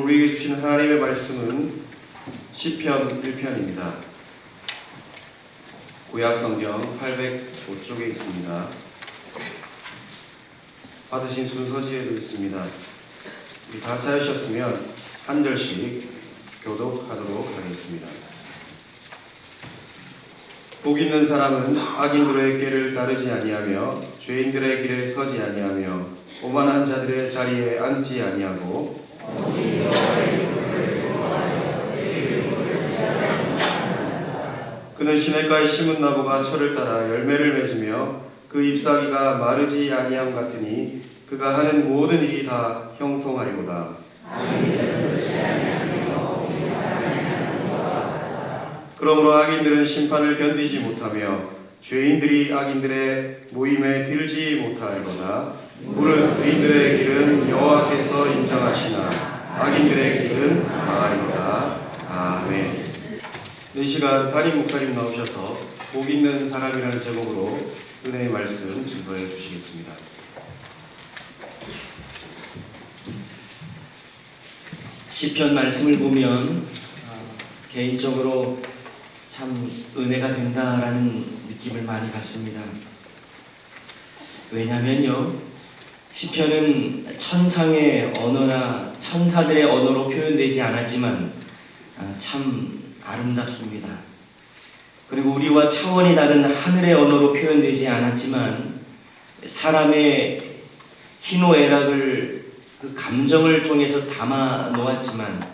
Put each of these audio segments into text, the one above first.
오늘 우리에게 주시는 하나님의 말씀은 시편 1편입니다. 구약성경 805쪽에 있습니다. 받으신 순서지에도 있습니다. 우리 다 찾으셨으면 한 절씩 교독하도록 하겠습니다. 복 있는 사람은 악인들의 길을 따르지 아니하며 죄인들의 길에 서지 아니하며 오만한 자들의 자리에 앉지 아니하고 그는 시냇가에 심은 나무가 철을 따라 열매를 맺으며 그 잎사귀가 마르지 아니함 같으니 그가 하는 모든 일이 다 형통하리로다. 그러므로 악인들은 심판을 견디지 못하며 죄인들이 악인들의 모임에 들지 못하리로다. 무릇 의인들의 길은 여호와께서 인정하시나 악인들의 길은 망하리로다. 아멘. 이 시간 담임 목사님 나오셔서 복 있는 사람이라는 제목으로 은혜의 말씀 증거해 주시겠습니다. 시편 말씀을 보면 개인적으로 참 은혜가 된다라는 느낌을 많이 받습니다. 왜냐면요, 시편은 천상의 언어나 천사들의 언어로 표현되지 않았지만 참 아름답습니다. 그리고 우리와 차원이 다른 하늘의 언어로 표현되지 않았지만 사람의 희노애락을 그 감정을 통해서 담아 놓았지만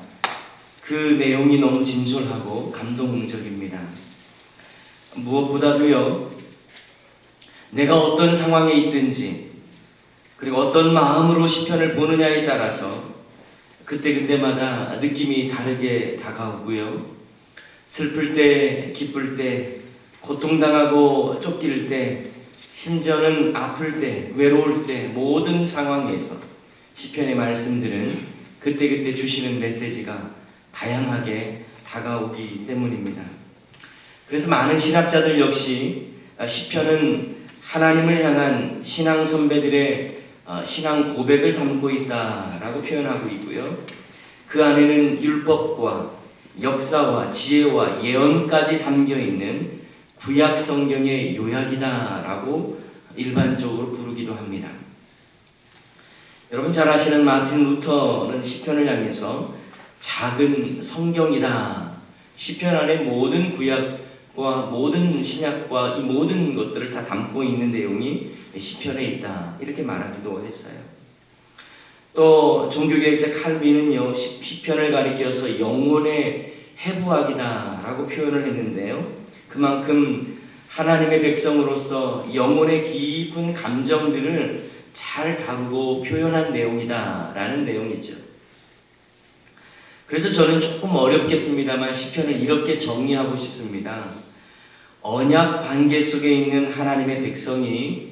그 내용이 너무 진솔하고 감동적입니다. 무엇보다도요, 내가 어떤 상황에 있든지 그리고 어떤 마음으로 시편을 보느냐에 따라서 그때그때마다 느낌이 다르게 다가오고요. 슬플 때, 기쁠 때, 고통당하고 쫓길 때, 심지어는 아플 때, 외로울 때 모든 상황에서 시편의 말씀들은 그때그때 주시는 메시지가 다양하게 다가오기 때문입니다. 그래서 많은 신학자들 역시 시편은 하나님을 향한 신앙 선배들의 신앙 고백을 담고 있다라고 표현하고 있고요. 그 안에는 율법과 역사와 지혜와 예언까지 담겨있는 구약 성경의 요약이다라고 일반적으로 부르기도 합니다. 여러분 잘 아시는 마틴 루터는 시편을 향해서 작은 성경이다. 시편 안에 모든 구약과 모든 신약과 이 모든 것들을 다 담고 있는 내용이 시편에 있다. 이렇게 말하기도 했어요. 또 종교개혁자 칼빈은요, 시편을 가리켜서 영혼의 해부학이다라고 표현을 했는데요. 그만큼 하나님의 백성으로서 영혼의 깊은 감정들을 잘 다루고 표현한 내용이다라는 내용이죠. 그래서 저는 조금 어렵겠습니다만 시편을 이렇게 정리하고 싶습니다. 언약 관계 속에 있는 하나님의 백성이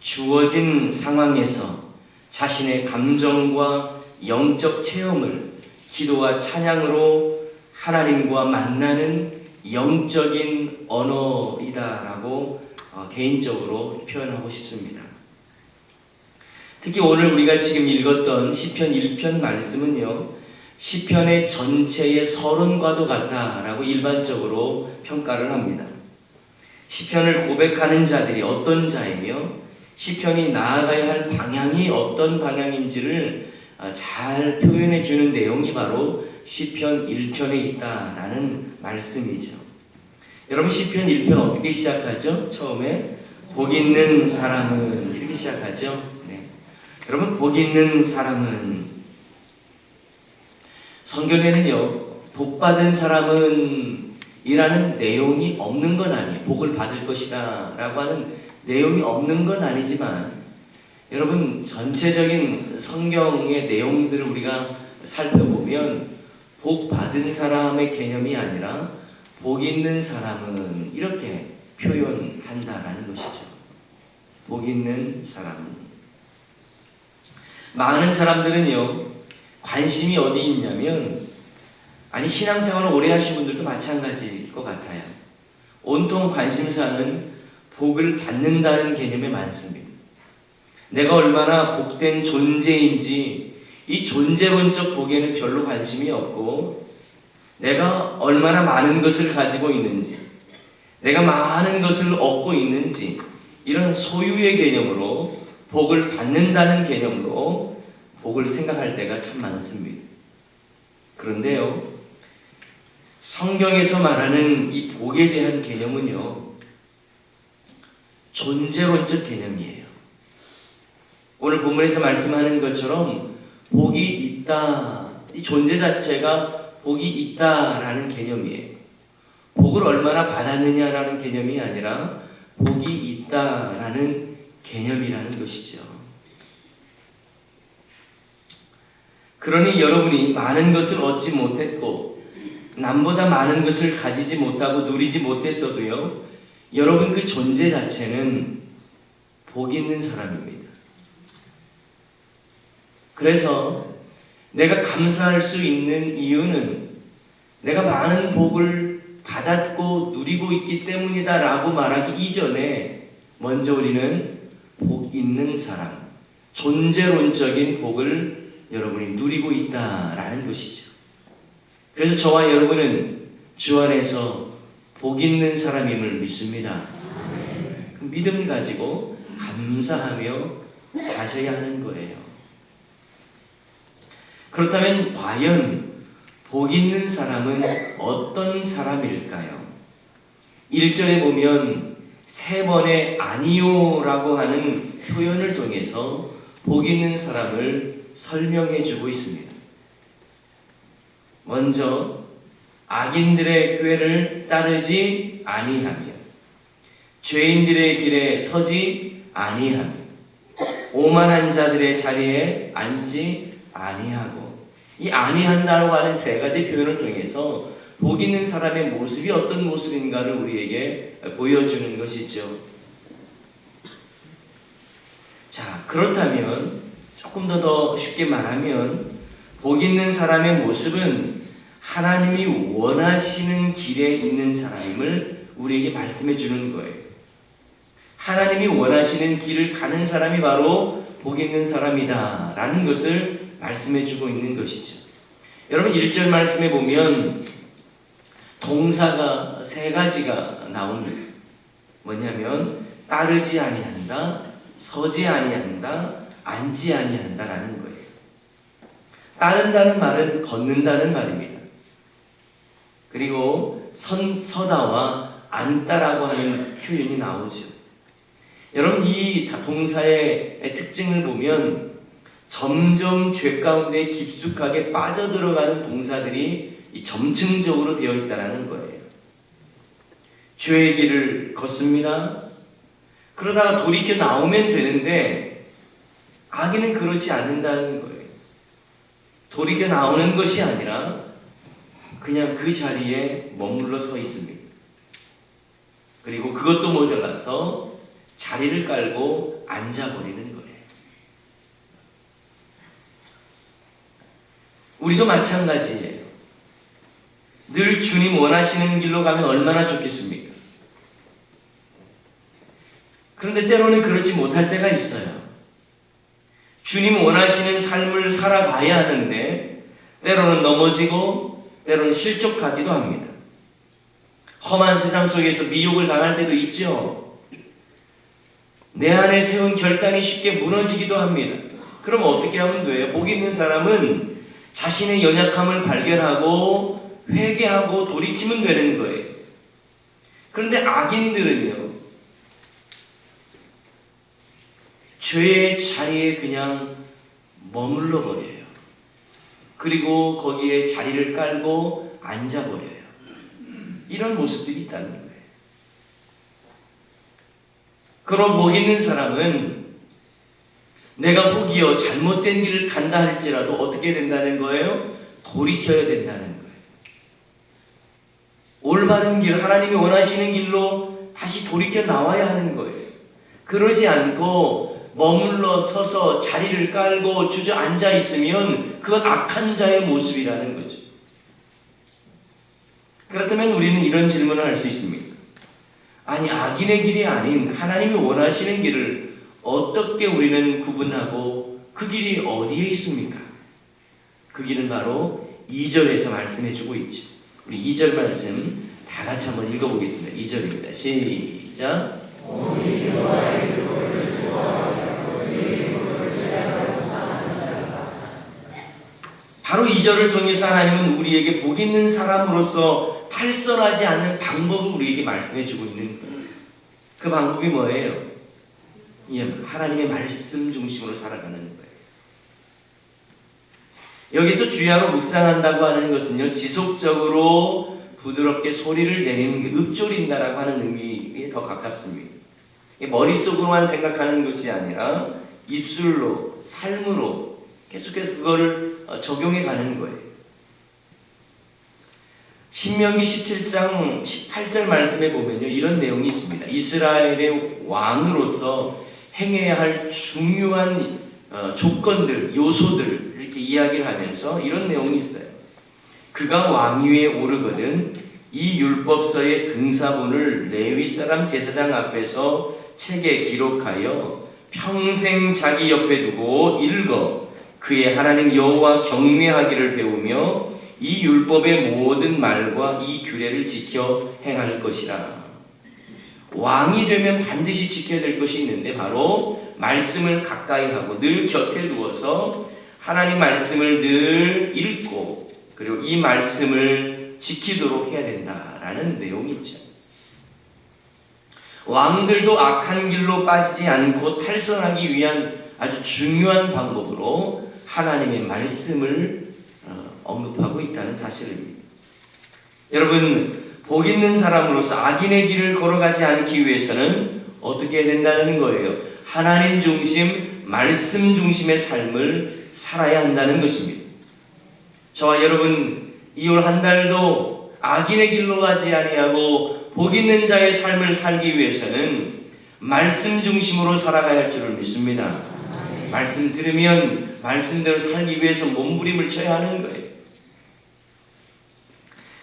주어진 상황에서 자신의 감정과 영적 체험을 기도와 찬양으로 하나님과 만나는 영적인 언어이다라고 개인적으로 표현하고 싶습니다. 특히 오늘 우리가 지금 읽었던 시편 1편 말씀은요, 시편의 전체의 서론과도 같다라고 일반적으로 평가를 합니다. 시편을 고백하는 자들이 어떤 자이며 시편이 나아가야 할 방향이 어떤 방향인지를 잘 표현해 주는 내용이 바로 시편 1편에 있다라는 말씀이죠. 여러분 시편 1편 어떻게 시작하죠? 처음에 복 있는 사람은 이렇게 시작하죠. 네. 여러분 복 있는 사람은 성경에는요, 복 받은 사람은 이라는 내용이 없는 건 아니에요. 복을 받을 것이다 라고 하는 내용이 없는 건 아니지만 여러분 전체적인 성경의 내용들을 우리가 살펴보면 복 받은 사람의 개념이 아니라 복 있는 사람은 이렇게 표현한다라는 것이죠. 복 있는 사람은. 많은 사람들은요, 관심이 어디 있냐면, 아니 신앙생활을 오래 하신 분들도 마찬가지일 것 같아요. 온통 관심사는 복을 받는다는 개념에 많습니다. 내가 얼마나 복된 존재인지 이 존재론적 복에는 별로 관심이 없고 내가 얼마나 많은 것을 가지고 있는지, 내가 많은 것을 얻고 있는지, 이런 소유의 개념으로 복을 받는다는 개념으로 복을 생각할 때가 참 많습니다. 그런데요, 성경에서 말하는 이 복에 대한 개념은요, 존재론적 개념이에요. 오늘 본문에서 말씀하는 것처럼 복이 있다, 이 존재 자체가 복이 있다라는 개념이에요. 복을 얼마나 받았느냐라는 개념이 아니라 복이 있다라는 개념이라는 것이죠. 그러니 여러분이 많은 것을 얻지 못했고 남보다 많은 것을 가지지 못하고 누리지 못했어도요, 여러분 그 존재 자체는 복 있는 사람입니다. 그래서 내가 감사할 수 있는 이유는 내가 많은 복을 받았고 누리고 있기 때문이다 라고 말하기 이전에 먼저 우리는 복 있는 사람, 존재론적인 복을 여러분이 누리고 있다라는 것이죠. 그래서 저와 여러분은 주 안에서 복 있는 사람임을 믿습니다. 그 믿음 가지고 감사하며 사셔야 하는 거예요. 그렇다면 과연 복 있는 사람은 어떤 사람일까요? 1절에 보면 3번의 아니요라고 하는 표현을 통해서 복 있는 사람을 설명해 주고 있습니다. 먼저 악인들의 꾀를 따르지 아니하며 죄인들의 길에 서지 아니하며 오만한 자들의 자리에 앉지 아니하고, 이 아니한다라고 하는 3가지 표현을 통해서 복 있는 사람의 모습이 어떤 모습인가를 우리에게 보여주는 것이죠. 자, 그렇다면 조금 더 쉽게 말하면 복 있는 사람의 모습은 하나님이 원하시는 길에 있는 사람임을 우리에게 말씀해 주는 거예요. 하나님이 원하시는 길을 가는 사람이 바로 복 있는 사람이다 라는 것을 말씀해 주고 있는 것이죠. 여러분 1절 말씀에 보면 동사가 3가지가 나옵니다. 뭐냐면 따르지 아니한다, 서지 아니한다, 앉지 아니한다라는 거예요. 따른다는 말은 걷는다는 말입니다. 그리고 서다와 앉다라고 하는 표현이 나오죠. 여러분 이 동사의 특징을 보면 점점 죄 가운데 깊숙하게 빠져들어가는 동사들이 점층적으로 되어 있다는 거예요. 죄의 길을 걷습니다. 그러다가 돌이켜 나오면 되는데 악인은 그렇지 않는다는 거예요. 돌이켜 나오는 것이 아니라 그냥 그 자리에 머물러 서 있습니다. 그리고 그것도 모자라서 자리를 깔고 앉아버리는 거예요. 우리도 마찬가지예요. 늘 주님 원하시는 길로 가면 얼마나 좋겠습니까? 그런데 때로는 그렇지 못할 때가 있어요. 주님 원하시는 삶을 살아가야 하는데 때로는 넘어지고 때로는 실족하기도 합니다. 험한 세상 속에서 미혹을 당할 때도 있죠. 내 안에 세운 결단이 쉽게 무너지기도 합니다. 그럼 어떻게 하면 돼요? 복 있는 사람은 자신의 연약함을 발견하고 회개하고 돌이키면 되는 거예요. 그런데 악인들은요, 죄의 자리에 그냥 머물러 버려요. 그리고 거기에 자리를 깔고 앉아 버려요. 이런 모습들이 있다는 거예요. 그럼 복 있는 사람은 내가 혹여 잘못된 길을 간다 할지라도 어떻게 된다는 거예요? 돌이켜야 된다는 거예요. 올바른 길, 하나님이 원하시는 길로 다시 돌이켜 나와야 하는 거예요. 그러지 않고 머물러 서서 자리를 깔고 주저앉아 있으면 그건 악한 자의 모습이라는 거죠. 그렇다면 우리는 이런 질문을 할 수 있습니다. 아니, 악인의 길이 아닌 하나님이 원하시는 길을 어떻게 우리는 구분하고 그 길이 어디에 있습니까? 그 길은 바로 2절에서 말씀해주고 있죠. 우리 2절 말씀 다 같이 한번 읽어보겠습니다. 2절입니다. 시작. 바로 2절을 통해서 하나님은 우리에게 복 있는 사람으로서 탈선하지 않는 방법을 우리에게 말씀해주고 있는 거예요. 그 방법이 뭐예요? 하나님의 말씀 중심으로 살아가는 거예요. 여기서 주야로 묵상한다고 하는 것은요, 지속적으로 부드럽게 소리를 내리는 게 읊조린다라고 하는 의미에 더 가깝습니다. 머릿속으로만 생각하는 것이 아니라 입술로, 삶으로 계속해서 그거를 적용해 가는 거예요. 신명기 17장 18절 말씀에 보면요, 이런 내용이 있습니다. 이스라엘의 왕으로서 행해야 할 중요한 조건들, 요소들 이렇게 이야기를 하면서 이런 내용이 있어요. 그가 왕위에 오르거든 이 율법서의 등사본을 레위 사람 제사장 앞에서 책에 기록하여 평생 자기 옆에 두고 읽어 그의 하나님 여호와 경외하기를 배우며 이 율법의 모든 말과 이 규례를 지켜 행할 것이라. 왕이 되면 반드시 지켜야 될 것이 있는데 바로 말씀을 가까이 하고 늘 곁에 두어서 하나님 말씀을 늘 읽고 그리고 이 말씀을 지키도록 해야 된다라는 내용이 있죠. 왕들도 악한 길로 빠지지 않고 탈선하기 위한 아주 중요한 방법으로 하나님의 말씀을 언급하고 있다는 사실입니다. 여러분, 복 있는 사람으로서 악인의 길을 걸어가지 않기 위해서는 어떻게 해야 된다는 거예요? 하나님 중심, 말씀 중심의 삶을 살아야 한다는 것입니다. 저와 여러분, 이 올 한 달도 악인의 길로 가지 아니하고 복 있는 자의 삶을 살기 위해서는 말씀 중심으로 살아가야 할 줄을 믿습니다. 말씀 들으면 말씀대로 살기 위해서 몸부림을 쳐야 하는 거예요.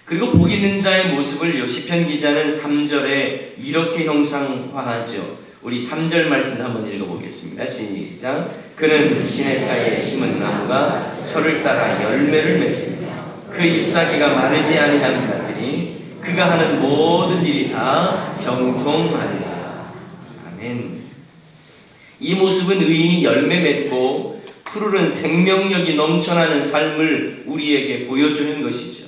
그리고 복 있는 자의 모습을 시편 기자는 3절에 이렇게 형상화하죠. 우리 3절 말씀 한번 읽어보겠습니다. 시작. 그는 시냇가에 심은 나무가 철을 따라 열매를 맺으며 그 잎사귀가 마르지 아니함 같으니 그가 하는 모든 일이 다 형통하리라. 아멘. 이 모습은 의인이 열매 맺고 푸르른 생명력이 넘쳐나는 삶을 우리에게 보여주는 것이죠.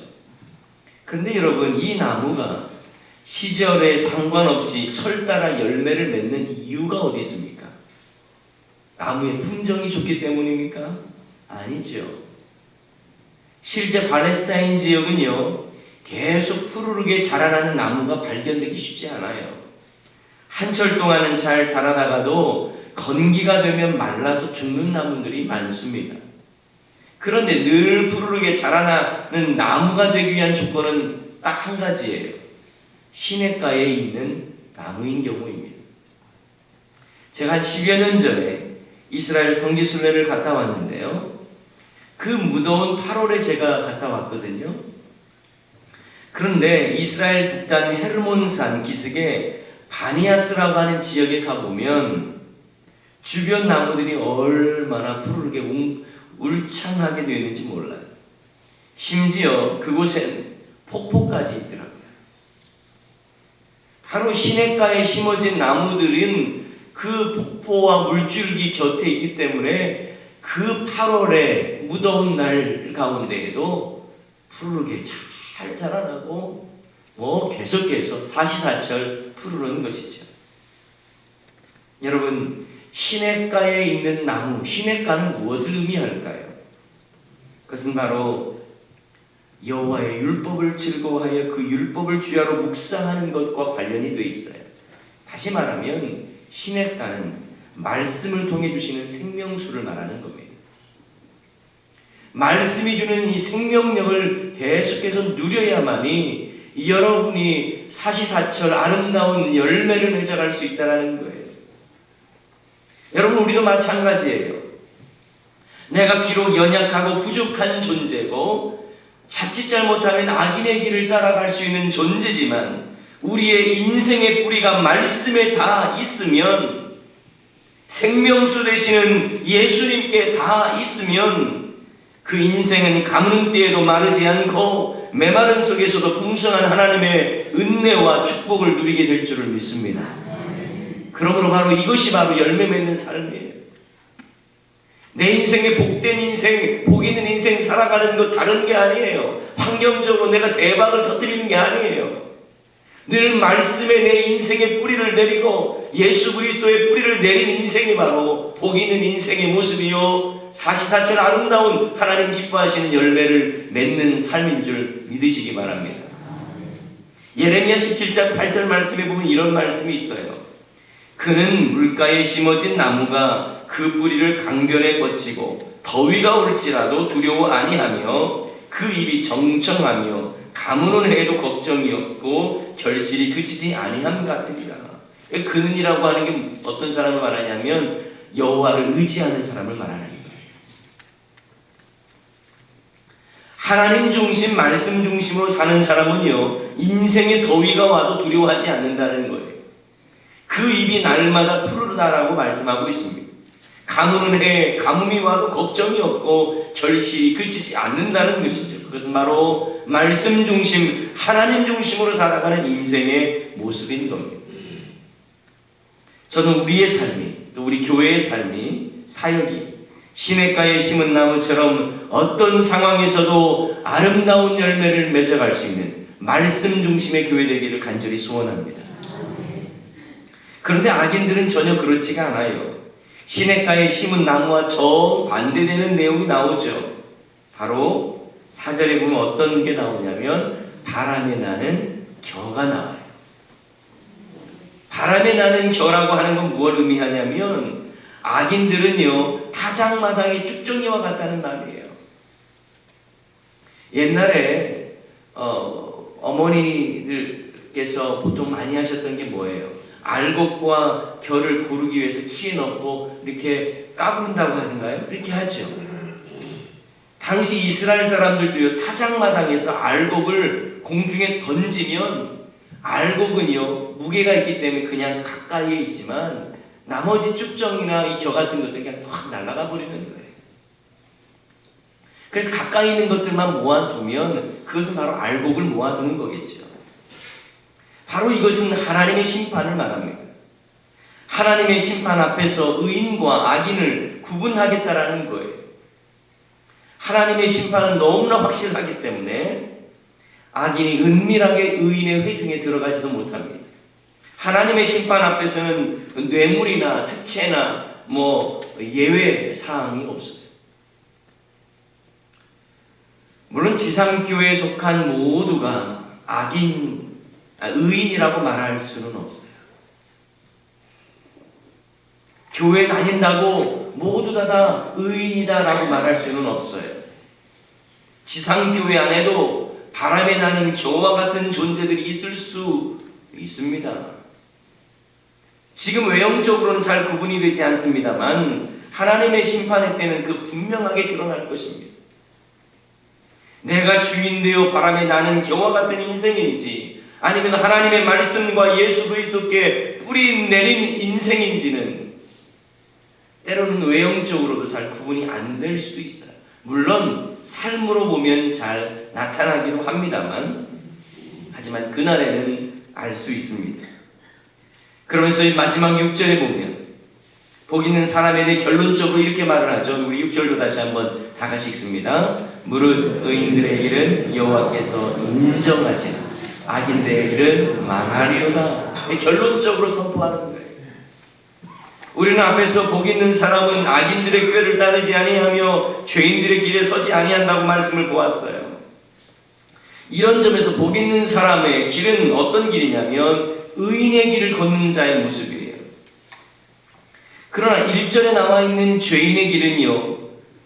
그런데 여러분, 이 나무가 시절에 상관없이 철 따라 열매를 맺는 이유가 어디 있습니까? 나무의 품종이 좋기 때문입니까? 아니죠. 실제 팔레스타인 지역은요, 계속 푸르르게 자라나는 나무가 발견되기 쉽지 않아요. 한철 동안은 잘 자라다가도 건기가 되면 말라서 죽는 나무들이 많습니다. 그런데 늘 푸르르게 자라나는 나무가 되기 위한 조건은 딱 한 가지예요. 시냇가에 있는 나무인 경우입니다. 제가 한 10여 년 전에 이스라엘 성지순례를 갔다 왔는데요. 그 무더운 8월에 제가 갔다 왔거든요. 그런데 이스라엘 북단 헤르몬산 기슭에 바니아스라고 하는 지역에 가보면 주변 나무들이 얼마나 푸르르게 울창하게 되어 있는지 몰라요. 심지어 그곳엔 폭포까지 있더라고요. 바로 시냇가에 심어진 나무들은 그 폭포와 물줄기 곁에 있기 때문에 그 8월에 무더운 날 가운데에도 푸르르게 잘 자라나고 계속해서 사시사철 푸르르는 것이죠. 여러분, 시냇가에 있는 나무, 시냇가는 무엇을 의미할까요? 그것은 바로 여호와의 율법을 즐거워하여 그 율법을 주야로 묵상하는 것과 관련이 되어 있어요. 다시 말하면 시냇가는 말씀을 통해 주시는 생명수를 말하는 겁니다. 말씀이 주는 이 생명력을 계속해서 누려야만이 여러분이 사시사철 아름다운 열매를 맺어갈 수 있다는 거예요. 여러분, 우리도 마찬가지예요. 내가 비록 연약하고 부족한 존재고 자칫 잘못하면 악인의 길을 따라갈 수 있는 존재지만 우리의 인생의 뿌리가 말씀에 다 있으면, 생명수 되시는 예수님께 다 있으면 그 인생은 가뭄 때에도 마르지 않고 메마른 속에서도 풍성한 하나님의 은혜와 축복을 누리게 될 줄을 믿습니다. 그러므로 바로 이것이 바로 열매 맺는 삶이에요. 내 인생에 복된 인생, 복 있는 인생 살아가는 것 다른 게 아니에요. 환경적으로 내가 대박을 터뜨리는 게 아니에요. 늘 말씀에 내 인생의 뿌리를 내리고 예수 그리스도의 뿌리를 내린 인생이 바로 복 있는 인생의 모습이요, 사시사철 아름다운 하나님 기뻐하시는 열매를 맺는 삶인 줄 믿으시기 바랍니다. 예레미야 17장 8절 말씀에 보면 이런 말씀이 있어요. 그는 물가에 심어진 나무가 그 뿌리를 강변에 뻗치고 더위가 올지라도 두려워 아니하며 그 입이 정청하며 가무는 해도 걱정이 없고 결실이 그치지 아니함 같으리라. 그는이라고 하는 게 어떤 사람을 말하냐면 여호와를 의지하는 사람을 말하는 거예요. 하나님 중심, 말씀 중심으로 사는 사람은요, 인생의 더위가 와도 두려워하지 않는다는 거예요. 그 입이 날마다 푸르다라고 말씀하고 있습니다. 가무는 해, 가뭄이 와도 걱정이 없고 결실이 그치지 않는다는 것이죠. 그것은 바로 말씀 중심, 하나님 중심으로 살아가는 인생의 모습인 겁니다. 저는 우리의 삶이, 또 우리 교회의 삶이, 사역이 시냇가에 심은 나무처럼 어떤 상황에서도 아름다운 열매를 맺어갈 수 있는 말씀 중심의 교회 되기를 간절히 소원합니다. 그런데 악인들은 전혀 그렇지가 않아요. 시냇가에 심은 나무와 정반대되는 내용이 나오죠. 바로 4절에 보면 어떤 게 나오냐면 바람에 나는 겨가 나와요. 바람에 나는 겨라고 하는 건 무엇을 의미하냐면 악인들은요, 타작마당의 쭉정이와 같다는 말이에요. 옛날에 어머니들께서 보통 많이 하셨던 게 뭐예요? 알곡과 겨를 고르기 위해서 키에 넣고 이렇게 까부른다고 하는가요? 그렇게 하죠. 당시 이스라엘 사람들도요, 타작마당에서 알곡을 공중에 던지면 알곡은요, 무게가 있기 때문에 그냥 가까이에 있지만 나머지 쭉정이나 이 겨 같은 것들이 그냥 확 날아가 버리는 거예요. 그래서 가까이 있는 것들만 모아두면 그것은 바로 알곡을 모아두는 거겠죠. 바로 이것은 하나님의 심판을 말합니다. 하나님의 심판 앞에서 의인과 악인을 구분하겠다라는 거예요. 하나님의 심판은 너무나 확실하기 때문에 악인이 은밀하게 의인의 회중에 들어가지도 못합니다. 하나님의 심판 앞에서는 뇌물이나 특채나 예외 사항이 없어요. 물론 지상교회에 속한 모두가 의인이라고 말할 수는 없어요. 교회 다닌다고 모두 다 의인이다라고 말할 수는 없어요. 지상교회 안에도 바람에 나는 겨와 같은 존재들이 있을 수 있습니다. 지금 외형적으로는 잘 구분이 되지 않습니다만 하나님의 심판의 때는 그 분명하게 드러날 것입니다. 내가 주인 되어 바람에 나는 겨와 같은 인생인지 아니면 하나님의 말씀과 예수 그리스도께 뿌리 내린 인생인지는 때로는 외형적으로도 잘 구분이 안 될 수도 있어요. 물론 삶으로 보면 잘 나타나기도 합니다만, 하지만 그날에는 알 수 있습니다. 그러면서 이 마지막 6절에 보면 복 있는 사람에 대해 결론적으로 이렇게 말을 하죠. 우리 6절도 다시 한번 다 같이 읽습니다. 무릇 의인들의 길은 여호와께서 인정하시나 악인들의 길은 망하리로다. 결론적으로 선포하는 거예요. 우리는 앞에서 복 있는 사람은 악인들의 꾀를 따르지 아니하며 죄인들의 길에 서지 아니한다고 말씀을 보았어요. 이런 점에서 복 있는 사람의 길은 어떤 길이냐면 의인의 길을 걷는 자의 모습이에요. 그러나 1절에 나와 있는 죄인의 길은요,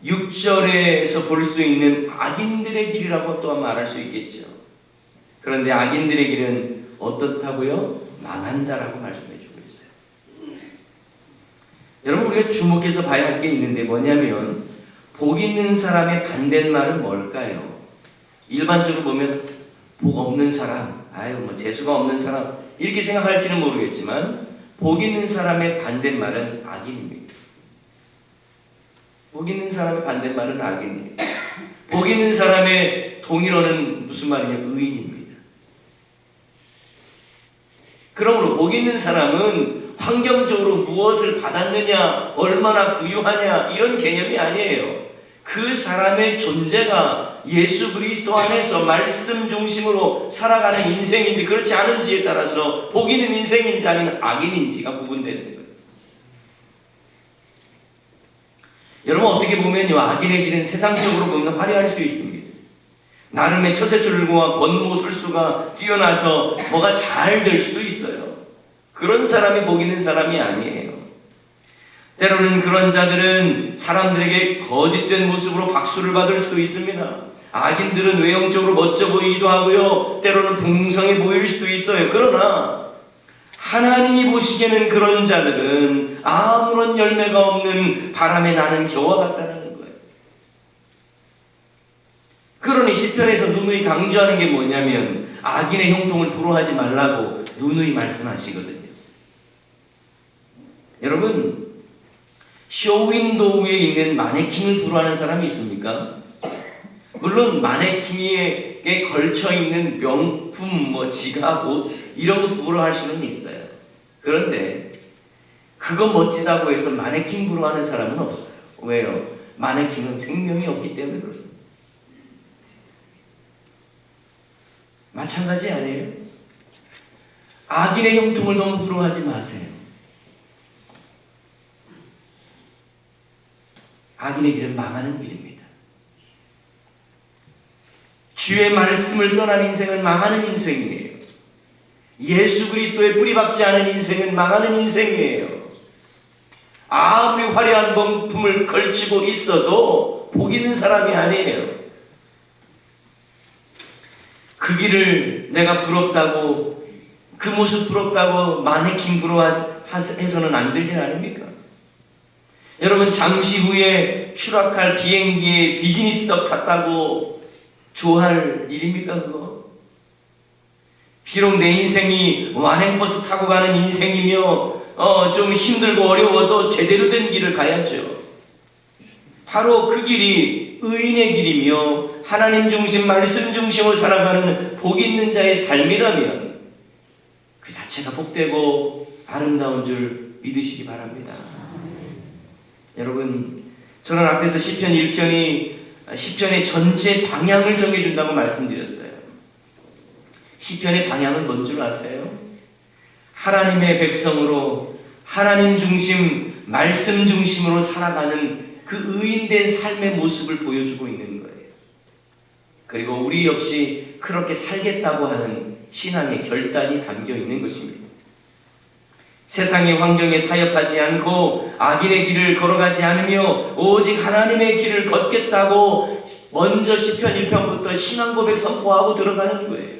6절에서 볼 수 있는 악인들의 길이라고 또한 말할 수 있겠죠. 그런데 악인들의 길은 어떻다고요? 망한다라고 말씀해 주고 있어요. 여러분, 우리가 주목해서 봐야 할 게 있는데 뭐냐면 복 있는 사람의 반대말은 뭘까요? 일반적으로 보면 복 없는 사람, 재수가 없는 사람 이렇게 생각할지는 모르겠지만 복 있는 사람의 반대말은 악인입니다. 복 있는 사람의 반대말은 악인이에요. 복 있는 사람의 동일어는 무슨 말이냐? 의인입니다. 그러므로 복 있는 사람은 환경적으로 무엇을 받았느냐, 얼마나 부유하냐 이런 개념이 아니에요. 그 사람의 존재가 예수 그리스도 안에서 말씀 중심으로 살아가는 인생인지 그렇지 않은지에 따라서 복 있는 인생인지 아니면 악인인지가 구분되는 거예요. 여러분 어떻게 보면요, 악인의 길은 세상적으로 보면 화려할 수 있습니다. 나름의 처세술과 권모술수가 뛰어나서 뭐가 잘 될 수도 있어요. 그런 사람이 복 있는 사람이 아니에요. 때로는 그런 자들은 사람들에게 거짓된 모습으로 박수를 받을 수도 있습니다. 악인들은 외형적으로 멋져 보이기도 하고요, 때로는 풍성해 보일 수도 있어요. 그러나 하나님이 보시기에는 그런 자들은 아무런 열매가 없는 바람에 나는 겨와 같다는 거예요. 그러니 시편에서 누누이 강조하는 게 뭐냐면 악인의 형통을 부러워하지 말라고 누누이 말씀하시거든요. 여러분, 쇼윈도우에 있는 마네킹을 부러워하는 사람이 있습니까? 물론 마네킹에 걸쳐있는 명품, 지갑, 옷 이런 거 부러워할 수는 있어요. 그런데 그거 멋지다고 해서 마네킹 부러워하는 사람은 없어요. 왜요? 마네킹은 생명이 없기 때문에 그렇습니다. 마찬가지 아니에요? 악인의 형통을 너무 부러워하지 마세요. 악인의 길은 망하는 길입니다. 주의 말씀을 떠난 인생은 망하는 인생이에요. 예수 그리스도의 뿌리박지 않은 인생은 망하는 인생이에요. 아무리 화려한 명품을 걸치고 있어도 복 있는 사람이 아니에요. 그 길을 내가 부럽다고, 그 모습 부럽다고 마네킹 부러워해서는 안 될 일 아닙니까? 여러분, 잠시 후에 추락할 비행기에 비즈니스석 탔다고 좋아할 일입니까 그거? 비록 내 인생이 완행버스 타고 가는 인생이며 좀 힘들고 어려워도 제대로 된 길을 가야죠. 바로 그 길이 의인의 길이며 하나님 중심, 말씀 중심으로 살아가는 복 있는 자의 삶이라면 그 자체가 복되고 아름다운 줄 믿으시기 바랍니다. 여러분, 저는 앞에서 시편 1편이 시편의 전체 방향을 정해준다고 말씀드렸어요. 시편의 방향은 뭔 줄 아세요? 하나님의 백성으로 하나님 중심, 말씀 중심으로 살아가는 그 의인된 삶의 모습을 보여주고 있는 거예요. 그리고 우리 역시 그렇게 살겠다고 하는 신앙의 결단이 담겨 있는 것입니다. 세상의 환경에 타협하지 않고 악인의 길을 걸어가지 않으며 오직 하나님의 길을 걷겠다고 먼저 시편 1편부터 신앙 고백 선포하고 들어가는 거예요.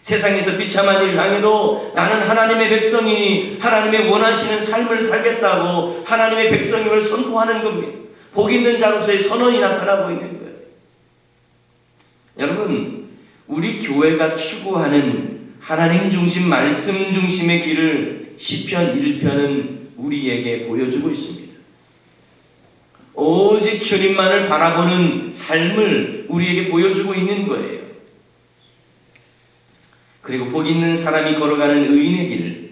세상에서 비참한 일 당해도 나는 하나님의 백성이니 하나님의 원하시는 삶을 살겠다고 하나님의 백성임을 선포하는 겁니다. 복 있는 자로서의 선언이 나타나고 있는 거예요. 여러분, 우리 교회가 추구하는 하나님 중심, 말씀 중심의 길을 시편 1편은 우리에게 보여주고 있습니다. 오직 주님만을 바라보는 삶을 우리에게 보여주고 있는 거예요. 그리고 복 있는 사람이 걸어가는 의인의 길,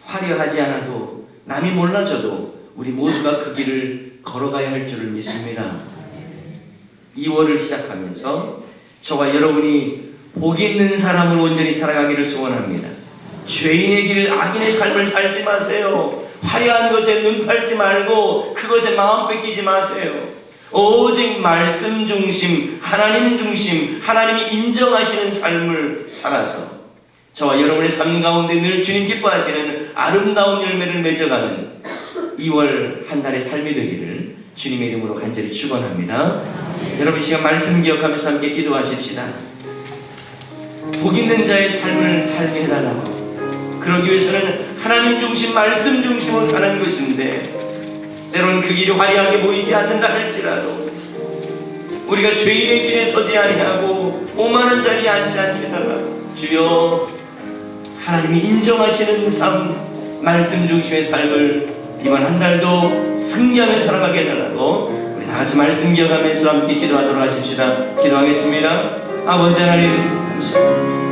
화려하지 않아도 남이 몰라줘도 우리 모두가 그 길을 걸어가야 할 줄을 믿습니다. 2월을 시작하면서 저와 여러분이 복 있는 사람을 온전히 살아가기를 소원합니다. 죄인의 길, 악인의 삶을 살지 마세요. 화려한 것에 눈 팔지 말고 그것에 마음 뺏기지 마세요. 오직 말씀 중심, 하나님 중심, 하나님이 인정하시는 삶을 살아서 저와 여러분의 삶 가운데 늘 주님 기뻐하시는 아름다운 열매를 맺어가는 2월 한 달의 삶이 되기를 주님의 이름으로 간절히 축원합니다. 여러분, 이 시간 말씀 기억하면서 함께 기도하십시다. 복 있는 자의 삶을 살게 해달라고. 그러기 위해서는 하나님 중심, 말씀 중심으로 사는 것인데 때로는 그 길이 화려하게 보이지 않는다 할지라도 우리가 죄인의 길에 서지 아니하고 오만한 자리에 앉지 않게 해달라고. 주여, 하나님이 인정하시는 삶, 말씀 중심의 삶을 이번 한 달도 승리하며 살아가게 해달라고 우리 다 같이 말씀 기억하면서 함께 기도하도록 하십시다. 기도하겠습니다. 아버지 하나님 감사합니다.